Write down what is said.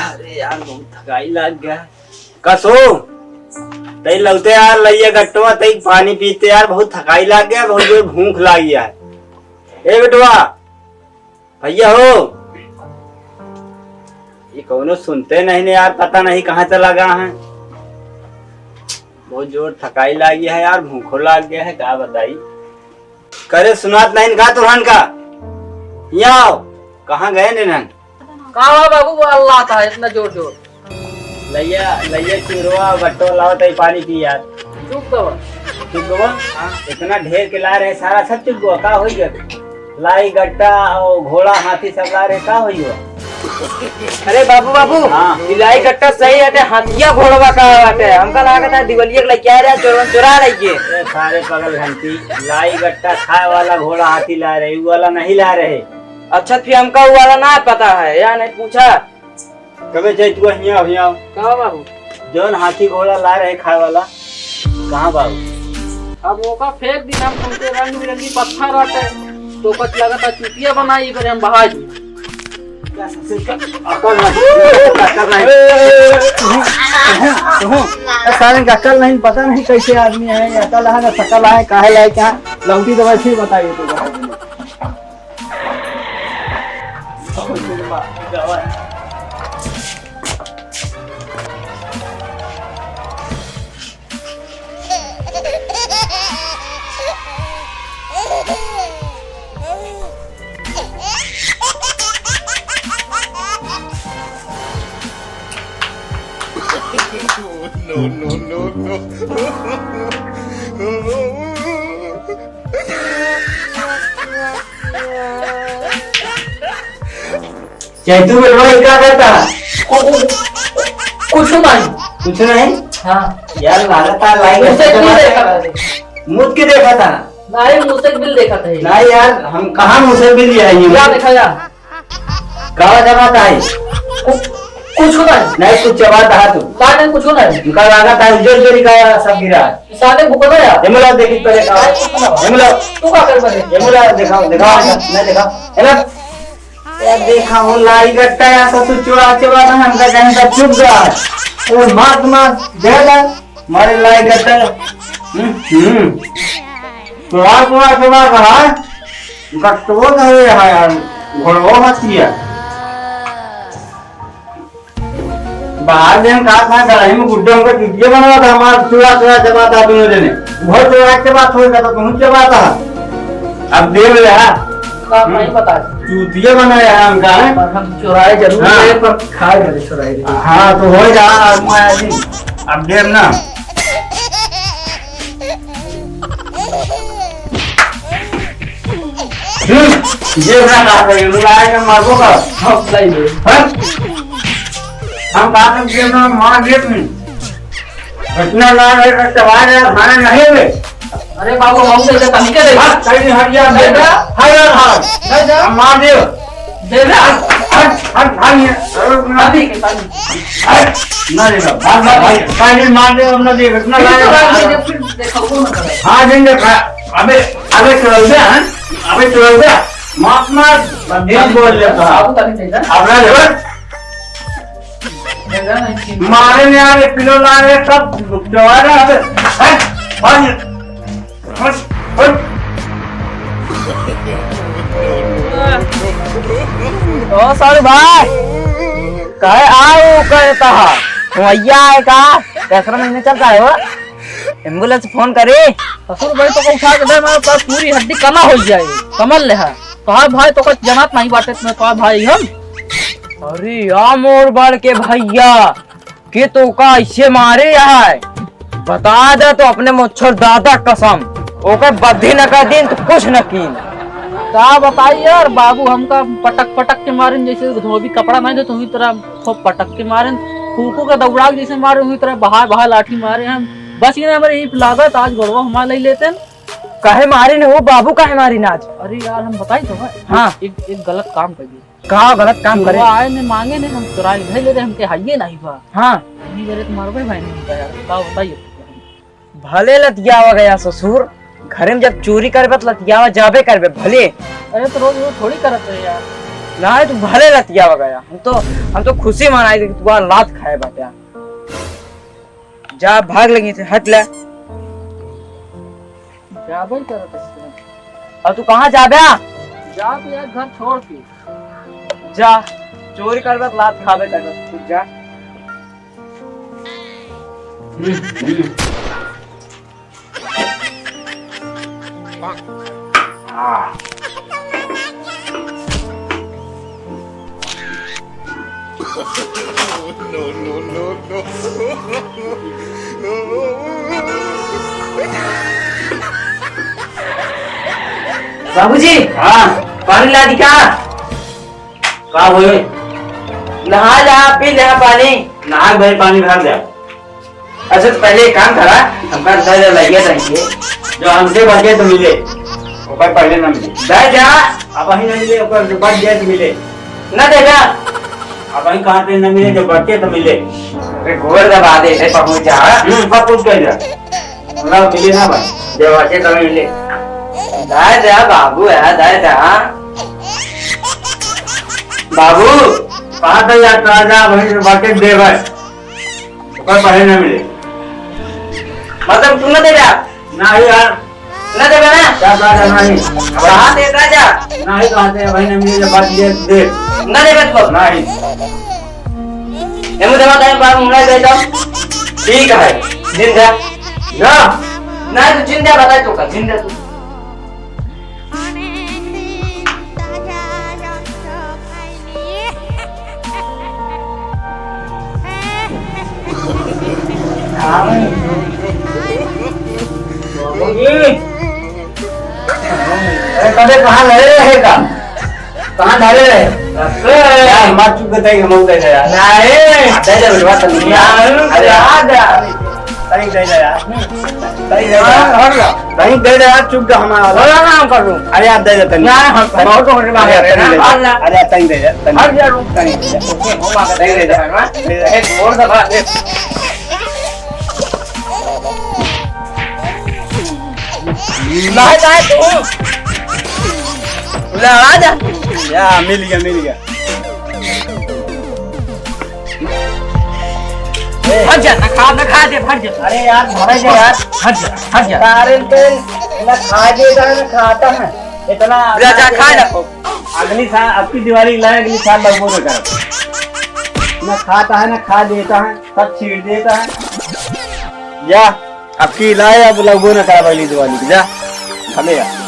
अरे यार बहुत थकाई लग गया। कसो तई लगते यार लइया गट्टवा तई पानी पीते यार बहुत थकाई लग गया, बहुत जोर भूख लग गया है। ए बेटवा भैया हो, ये कौनो सुनते नहीं ने यार, पता नहीं कहाँ चला गया है। बहुत जोर थकाई लग गया है यार, भूखो लग गया है, क्या बताई करे। सुनात नहीं का तुरहन का यहाँ आओ, कहाँ गए निरन? कहाँ बाबू अल्लाह था इतना जोर जोर। लइया लइया चिरवा गट्टो लाओ तई पानी पी यार। चुप करो चुप गवा। इतना ढेर के ला रहे, सारा सब चुप गवा। का होई गया? लाई गट्टा और घोड़ा हाथी सब ला रहे, का होई गया? अरे बाबू बाबू लाई गट्टा सही है, हाथिया घोड़वा का बाटे। हमका लागत है दिवालिया के लेके आ रहा चोरन चुरा रही है। सारे पगल घंटी, लाई गट्टा खाए वाला घोड़ा हाथी ला रहे, वो वाला नहीं ला रहे। अच्छा फिर हमका वो वाला ना पता है या नहीं पूछा कबे जाए तू यहाँ कहाँ बाबू? जौन हाथी घोड़ा ला रहे खाए वाला कहाँ बाबू? अब वो का फेंक दी, हम तुमसे रंग बिरंगी पत्थर रहते तो कुछ लगा था चुटिया बनाई पर हम बहा दी। अकल नहीं, पता नहीं कैसे आदमी है, अकल है ना शकल है, काहे लाए क्या लौटी दवाई फिर बताइए तो। No. चैतू बेटवा क्या करता? कुछ नहीं। कुछ नहीं? हाँ यार लागता मुझ के देखा था। नहीं मुझसे बिल देखा था। नहीं यार हम कहाँ मुझसे बिल लिया क्या देखा जा? कावा जमाता है कुछ नहीं कुछ चबाता है तू नहीं कुछ नहीं। उनका लागत है जोर जोरी का सब गिरा साले भूखा या हेमला देखी पहले का हेमला तू का कर बने हेमला दिखाओ नहीं देखा हेला यार देखा हूँ लाई गट्टा या ससुर चुरा चबाता है, हमका कहीं तक चुप गया और मात देगा मारे लाई गट्टा चुरा रहा है गट्टो नहीं है यार, घोड़ो हाथी है। बाहर में हम कहा कढ़ाई में गुड्डे हमको चुटिया बनवा था, हमारा चूड़ा चबाता दोनों जने बहुत चुरा के बात हो जाता तुम चबाता। अब देख रहा नहीं पता चूतिया बनाया है हमका है? हम चुराए जरूर हाँ। पर खाए गए चुराए। हाँ तो हो जा अब देख ना ये मार्गो का हम बात मार देख घटना ला खाना नहीं हुए। अरे बाबू हम से कहीं के दे हट गया मार दे अभी के पानी ना देगा भाई मार दे अपना दे घटना ला फिर देखो कौन कर रहा है। हाँ दिन अबे अबे चल गया माफ मार बोल लेता बाबू तभी नहीं था अपना लेवर मारे ने यार किलो ला रहे सब दवा रहे ओ सॉरी भाई कहे आओ कहता है भैया है का कैसा महीने चलता है वो एम्बुलेंस फोन करे ससुर भाई तो उठा के दे मेरे पास पूरी हड्डी कमा हो जाएगी कमल ले है तो भाई तो कुछ जनात नहीं बाटे में तो भाई हम अरे यार मोर बढ़ के भैया के तो का ऐसे मारे है बता दे तो अपने मुच्छर दादा कसम ओके बद्धी न का दिन तो कुछ न कीन क्या बताइए यार बाबू हमका पटक के मारे जैसे धोबी कपड़ा नहीं दे तुम्ही तरह खूब पटक के मारे फूको का दौड़ा जैसे मारे हुई तरह बहा लाठी मारे हम बस ये हमारे यही लागत आज गड़वा हमारे ले लेते हैं कहे मारे ने वो बाबू कहे मारी ना आज। अरे यार हम बताई तो हाँ एक गलत काम कर दिए। कहा गलत काम करे? आए ने मांगे ने हम चुरा ले ले हमके हाइए नहीं हुआ। हाँ नहीं करे तुम्हारे भाई नहीं होता यार क्या बताइए। भले लतिया हो गया ससुर घरे में जब चोरी करबे तो लतियावा जाबे करबे भले। अरे तो रोज रोज थोड़ी करत है यार। ना तू भले लतियावा गया, हम तो खुशी मनाई थी कि तू लात खाए बाटे। जा भाग लगी थे, हट ले। जाबे करत है। और तू कहाँ जाबे? जा भी यार घर छोड़ के। जा चोरी करबे तो लात खाबे करबे, तू जा। बाबूजी, हाँ पानी ला दी का? का हुए? नहा जा, पी ले पानी। नहा भाई पानी भर दे। अच्छा तो पहले एक काम करा, हमका दे लगे चाहिए जो हमसे बचे तो मिले, ओकर पहले न मिले। दे जा। अब ही न मिले, ओकर जो बच गए तो मिले। न दे जा। अब ही कहाँ पे न मिले, जो बचे तो मिले। अरे गोर दबा दे, ऐसे पहुंच जा। सब कुछ कह जा। मतलब मिले ना भाई, जो बचे तो मिले। दे जा बाबू है, दे जा। बाबू कहाँ तक यात्रा जा, वहीं से बचे दे भाई, ओकर पहले न मिले। मतलब तू न दे जा? नहीं यार, न दे ना? क्या बात है? नहीं कहाँ दे जा? नहीं कहाँ से भाई न मिले, जो बच गए दे। न दे तो नहीं ये मुझे बता बाबू, मुझे दे दो। ठीक है, जिंदा जा। ना तू जिंदा बता, तू का जिंदा तू। कदे कहाँ लड़े रहेगा? कहाँ धरे रहे? यार मत चुप कर, हम दे दे यार। नहीं दे दे बेटा, तुम यार अरे आ जा। कहीं दे दे यार, कहीं दे दे, कहीं दे दे यार, चुप कर हमारा। बोला ना हम कर दूं। अरे यार दे दे तनी। यार हम बहुत होने वाले हैं ना। अल्लाह अरे तनी दे दे, तनी हट जा रूम। तनी दे दे। वो मांग दे दे ना। एक और दबा दे। लाए लाए तू ला आ जा। या मिल गया, मिल गया। हट जा, ना खा दे, हट जा। अरे यार भरे जा यार, हट जा, हट जा। कारण पे ना खा देता है ना खाता है इतना। जा जा खा जा। अगली साल आपकी दिवाली लाए, अगली साल लगभग में कर ना खाता है ना खा देता है, सब छीड़ देता है। जा आपकी लाए, अब लगभग न करा अगली दिवाली की। जा हमें